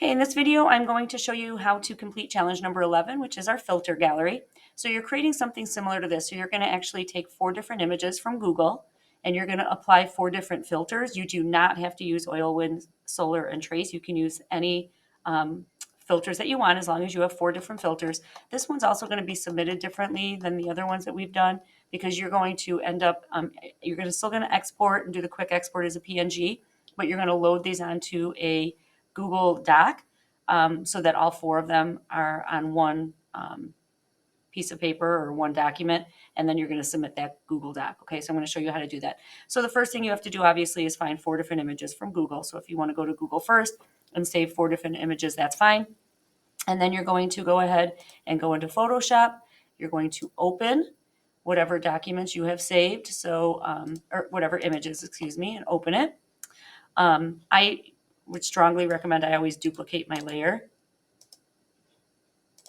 Okay, in this video, I'm going to show you how to complete challenge number 11, which is our filter gallery. So you're creating something similar to this. So you're going to actually take 4 different images from Google, and you're going to apply 4 different filters. You do not have to use oil, wind, solar, and trace. You can use any filters that you want as long as you have 4 different filters. This one's also going to be submitted differently than the other ones that we've done because you're going to end up, still going to export and do the quick export as a PNG, but you're going to load these onto a Google Doc so that all 4 of them are on one piece of paper or one document, and then you're going to submit that Google Doc. Okay, so I'm going to show you how to do that. So the first thing you have to do, obviously, is find 4 different images from Google. So if you want to go to Google first and save 4 different images, that's fine. And then you're going to go ahead and go into Photoshop. You're going to open whatever documents you have saved, so or whatever images, excuse me, and open it. I would strongly recommend I always duplicate my layer.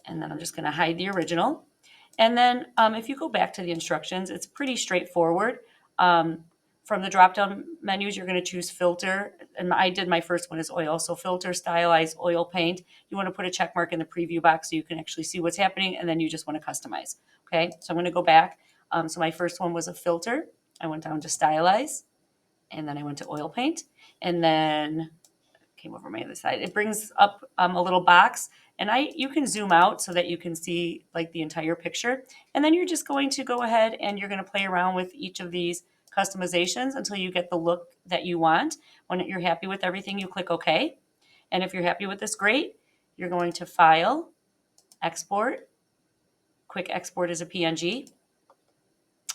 And then I'm just going to hide the original. And then if you go back to the instructions, it's pretty straightforward. From the drop-down menus, you're going to choose filter. And I did my first one is oil. So filter, stylize, oil paint. You want to put a check mark in the preview box so you can actually see what's happening. And then you just want to customize. Okay, so I'm going to go back. So my first one was a filter. I went down to stylize. And then I went to oil paint. And then came over my other side. It brings up a little box, and you can zoom out so that you can see like the entire picture. And then you're just going to go ahead and you're going to play around with each of these customizations until you get the look that you want. When you're happy with everything, you click OK. And if you're happy with this, great. You're going to File, Export, Quick Export as a PNG.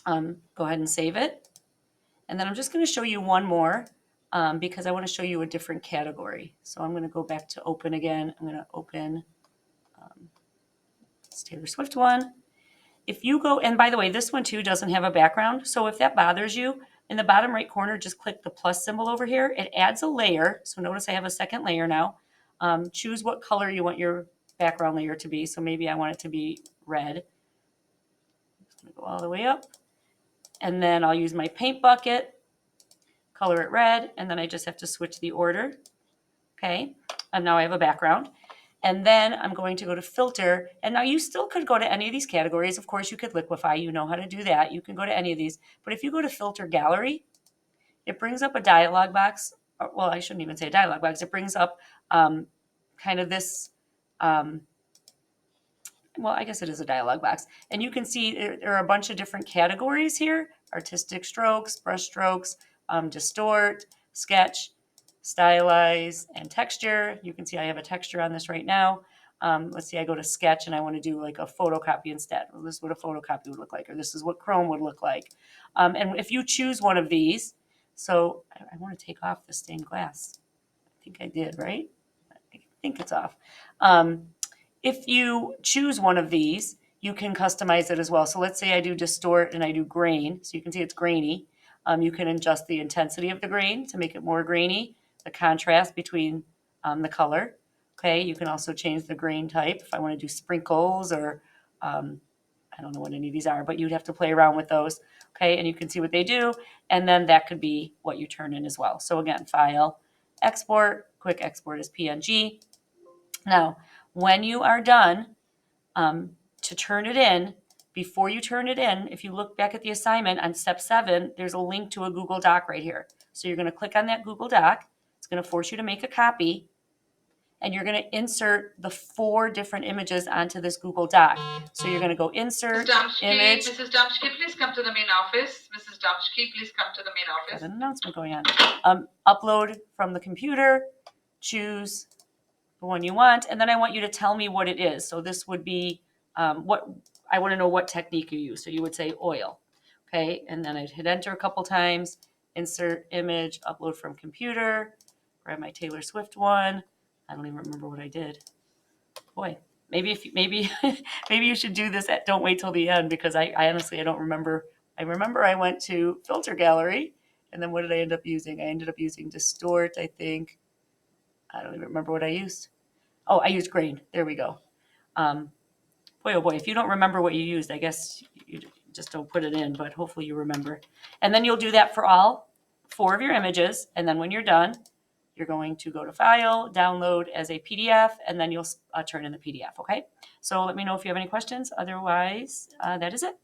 Go ahead and save it. And then I'm just going to show you one more because I want to show you a different category. So I'm going to go back to open again. I'm going to open this Taylor Swift one. If you go, and by the way, this one too doesn't have a background. So if that bothers you, in the bottom right corner, just click the plus symbol over here. It adds a layer. So notice I have a second layer now. Choose what color you want your background layer to be. So maybe I want it to be red. I'm just going to go all the way up. And then I'll use my paint bucket, color it red, and then I just have to switch the order. Okay, and now I have a background. And then I'm going to go to filter. And now you still could go to any of these categories. Of course, you could liquefy. You know how to do that. You can go to any of these. But if you go to filter gallery, it brings up a dialog box. Well, I shouldn't even say dialog box. It brings up kind of this, well, I guess it is a dialog box. And you can see there are a bunch of different categories here. Artistic strokes, brush strokes, distort, sketch, stylize, and texture. You can see I have a texture on this right now. Let's see, I go to sketch and I want to do like a photocopy instead. Well, this is what a photocopy would look like, or this is what Chrome would look like. And if you choose one of these, so I want to take off the stained glass. I think I did, right? I think it's off. If you choose one of these, you can customize it as well. So let's say I do distort and I do grain. So you can see it's grainy. You can adjust the intensity of the grain to make it more grainy, the contrast between the color. Okay, you can also change the grain type if I want to do sprinkles or I don't know what any of these are, but you'd have to play around with those. Okay, and you can see what they do. And then that could be what you turn in as well. So again, File, Export, Quick Export as PNG. Now, when you are done to turn it in, before you turn it in, if you look back at the assignment on step 7, there's a link to a Google Doc right here. So you're going to click on that Google Doc. It's going to force you to make a copy. And you're going to insert the 4 different images onto this Google Doc. So you're going to go insert, image. Mrs. Damsky, please come to the main office. Mrs. Damsky, please come to the main office. Got an announcement going on. Upload from the computer. Choose the one you want. And then I want you to tell me what it is. So this would be what I want to know what technique you use. So you would say oil. Okay. And then I'd hit enter a couple times. Insert image, upload from computer. Grab my Taylor Swift one. I don't even remember what I did. Boy, maybe maybe you should do this don't wait till the end because I honestly I don't remember. I remember I went to filter gallery and then what did I end up using? I ended up using distort, I think. I don't even remember what I used. Oh, I used grain. There we go. Boy, oh boy, if you don't remember what you used, I guess you just don't put it in, but hopefully you remember. And then you'll do that for all 4 of your images. And then when you're done, You're going to go to File, Download as a PDF, and then you'll turn in the PDF, okay? So let me know if you have any questions. Otherwise, that is it.